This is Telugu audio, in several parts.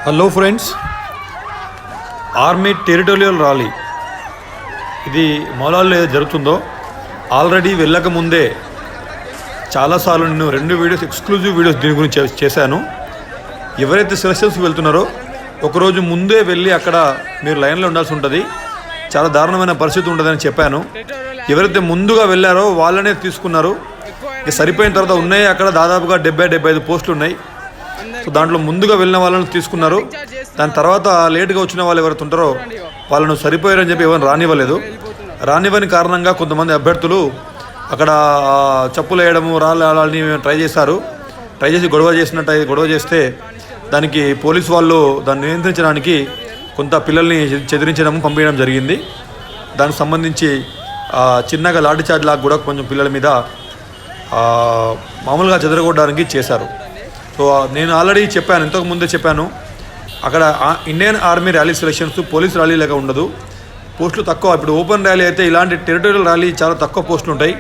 Hello friends, army territorial rally ఇది మౌలాల్లో ఏదో జరుగుతుందో ఆల్రెడీ వెళ్ళక ముందే చాలాసార్లు నేను 2 వీడియోస్ ఎక్స్క్లూజివ్ వీడియోస్ దీని గురించి చేశాను. ఎవరైతే సెలక్షన్స్కి వెళ్తున్నారో ఒకరోజు ముందే వెళ్ళి అక్కడ మీరు లైన్లో ఉండాల్సి ఉంటుంది. చాలా దారుణమైన పరిస్థితి ఉంటుందని చెప్పాను. ఎవరైతే ముందుగా వెళ్ళారో వాళ్ళనే తీసుకున్నారు. ఇక సరిపోయిన తర్వాత ఉన్నాయి అక్కడ దాదాపుగా 70-75 పోస్టులు ఉన్నాయి. సో దాంట్లో ముందుగా వెళ్ళిన వాళ్ళని తీసుకున్నారు. దాని తర్వాత లేట్గా వచ్చిన వాళ్ళు ఎవరైతే ఉంటారో వాళ్ళను సరిపోయారని చెప్పి ఎవరిని రానివ్వని కారణంగా కొంతమంది అభ్యర్థులు అక్కడ చెప్పులు వేయడము రాళ్ళని ట్రై చేసి గొడవ చేస్తే దానికి పోలీసు వాళ్ళు దాన్ని నియంత్రించడానికి కొంత పిల్లల్ని చెదిరించడం పంపించడం జరిగింది. దానికి సంబంధించి చిన్నగా లాఠీ చార్జ్ లాగా కూడా కొంచెం పిల్లల మీద మామూలుగా చెదరగొట్టడానికి చేశారు. సో నేను ఆల్రెడీ చెప్పాను, ఇంతకు ముందే చెప్పాను, అక్కడ Indian army rally selections police rally లాగా ఉండదు. పోస్టులు తక్కువ. ఇప్పుడు ఓపెన్ ర్యాలీ అయితే ఇలాంటి టెరిటోరియల్ ర్యాలీ చాలా తక్కువ పోస్టులు ఉంటాయి.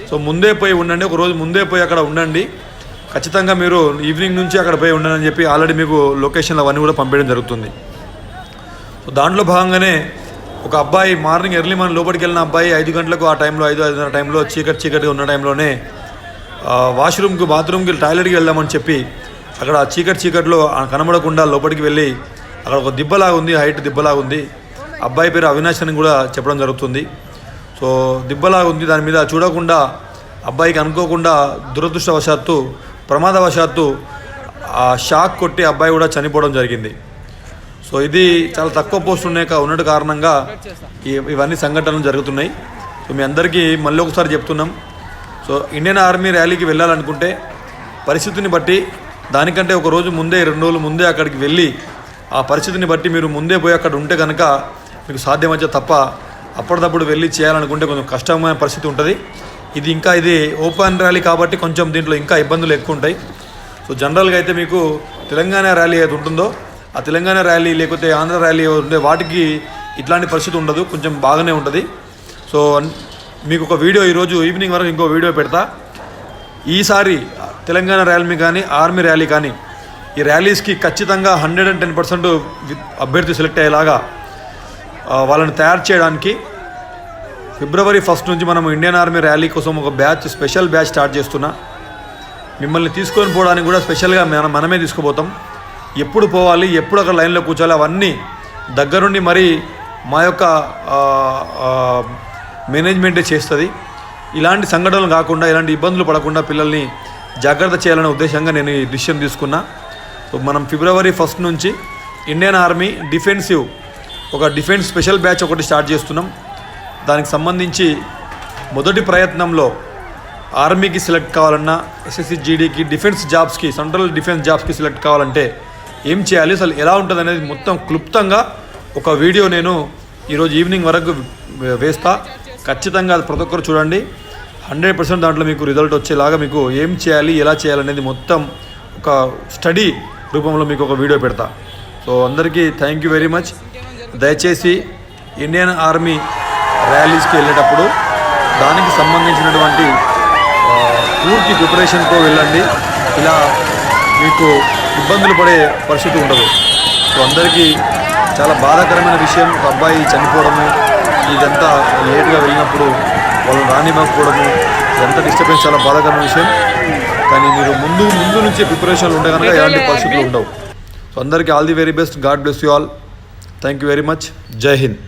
సో ముందే పోయి ఉండండి, ఒక రోజు ముందే పోయి అక్కడ ఉండండి. ఖచ్చితంగా మీరు ఈవినింగ్ నుంచి అక్కడ పోయి ఉండండి అని చెప్పి ఆల్రెడీ మీకు లొకేషన్లు అవన్నీ కూడా పంపించడం జరుగుతుంది. సో దాంట్లో భాగంగానే ఒక అబ్బాయి ఎర్లీ మార్నింగ్ లోపలికి వెళ్ళిన అబ్బాయి 5 గంటలకు ఆ టైంలో 5-5:30 టైంలో చీకటిగా ఉన్న టైంలోనే బాత్రూమ్కి టాయిలెట్కి వెళ్దామని చెప్పి అక్కడ చీకట్లో కనబడకుండా లోపలికి వెళ్ళి అక్కడ ఒక దిబ్బలాగా ఉంది, హైట్ దిబ్బలాగా ఉంది. అబ్బాయి పేరు అవినాష్ అని కూడా చెప్పడం జరుగుతుంది. సో దిబ్బలాగా ఉంది, దాని మీద చూడకుండా అబ్బాయికి అనుకోకుండా దురదృష్టవశాత్తు ప్రమాదవశాత్తు ఆ షాక్ కొట్టి అబ్బాయి కూడా చనిపోవడం జరిగింది. సో ఇది చాలా తక్కువ పోస్టులు ఉన్నట్టు కారణంగా ఇవన్నీ సంఘటనలు జరుగుతున్నాయి. సో మీ అందరికీ మళ్ళీ ఒకసారి చెప్తున్నాం. సో ఇండియన్ ఆర్మీ ర్యాలీకి వెళ్ళాలనుకుంటే పరిస్థితిని బట్టి దానికంటే ఒక రోజు ముందే 2 రోజులు ముందే అక్కడికి వెళ్ళి ఆ పరిస్థితిని బట్టి మీరు ముందే పోయి అక్కడ ఉంటే కనుక మీకు సాధ్యమైతే తప్ప అప్పటిదప్పుడు వెళ్ళి చేయాలనుకుంటే కొంచెం కష్టమైన పరిస్థితి ఉంటుంది. ఇది ఓపెన్ ర్యాలీ కాబట్టి కొంచెం దీంట్లో ఇంకా ఇబ్బందులు ఎక్కువ ఉంటాయి. సో జనరల్గా అయితే మీకు తెలంగాణ ర్యాలీ ఏది ఉంటుందో ఆ తెలంగాణ ర్యాలీ లేకపోతే ఆంధ్ర ర్యాలీ ఉంటే వాటికి ఇట్లాంటి పరిస్థితి ఉండదు, కొంచెం బాగానే ఉంటుంది. సో మీకు ఒక వీడియో ఈరోజు ఈవినింగ్ వరకు ఇంకో వీడియో పెడతా. ఈసారి తెలంగాణ ర్యాలీ కానీ ఆర్మీ ర్యాలీ కానీ ఈ ర్యాలీస్కి ఖచ్చితంగా 110% అభ్యర్థి సెలెక్ట్ అయ్యేలాగా వాళ్ళని తయారు చేయడానికి ఫిబ్రవరి 1 నుంచి మనం ఇండియన్ ఆర్మీ ర్యాలీ కోసం ఒక స్పెషల్ బ్యాచ్ స్టార్ట్ చేస్తున్నా. మిమ్మల్ని తీసుకొని పోవడానికి కూడా స్పెషల్గా మనమే తీసుకుపోతాం. ఎప్పుడు పోవాలి, ఎప్పుడు అక్కడ లైన్లో కూర్చోవాలి, అవన్నీ దగ్గరుండి మరి మా యొక్క మేనేజ్మెంటే చేస్తుంది. ఇలాంటి సంఘటనలు కాకుండా ఇలాంటి ఇబ్బందులు పడకుండా పిల్లల్ని జాగ్రత్త చేయాలనే ఉద్దేశంగా నేను ఈ డిసిషన్ తీసుకున్నా. సో మనం ఫిబ్రవరి 1 నుంచి Indian army defence special batch ఒకటి స్టార్ట్ చేస్తున్నాం. దానికి సంబంధించి మొదటి ప్రయత్నంలో ఆర్మీకి సెలెక్ట్ కావాలన్నా SSC GDకి సెంట్రల్ డిఫెన్స్ జాబ్స్కి సెలెక్ట్ కావాలంటే ఏం చేయాలి, అసలు ఎలా ఉంటుంది అనేది మొత్తం క్లుప్తంగా ఒక వీడియో నేను ఈరోజు ఈవినింగ్ వరకు వేస్తా. ఖచ్చితంగా అది ప్రతి ఒక్కరు చూడండి. 100% దాంట్లో మీకు రిజల్ట్ వచ్చేలాగా మీకు ఏం చేయాలి, ఎలా చేయాలనేది మొత్తం ఒక స్టడీ రూపంలో మీకు ఒక వీడియో పెడతా. సో అందరికీ థ్యాంక్ యూ వెరీ మచ్. దయచేసి ఇండియన్ ఆర్మీ ర్యాలీస్కి వెళ్ళేటప్పుడు దానికి సంబంధించినటువంటి పూర్తి ప్రిపరేషన్తో వెళ్ళండి. ఇలా మీకు ఇబ్బందులు పడే పరిస్థితి ఉండదు. సో అందరికీ చాలా బాధాకరమైన విషయం, ఒక అబ్బాయి చనిపోవడము, ఇదంతా లేట్గా వెళ్ళినప్పుడు వాళ్ళు రానివ్వకపోవడము, ఇదంతా డిస్టర్బెన్స్, చాలా బాధాకరమైన విషయం. కానీ మీరు ముందు నుంచే ప్రిపరేషన్లు ఉంటే కనుక ఎలాంటి పరిస్థితులు ఉండవు. సో అందరికీ all the very best. God bless you all. Thank you very much. జై హింద్.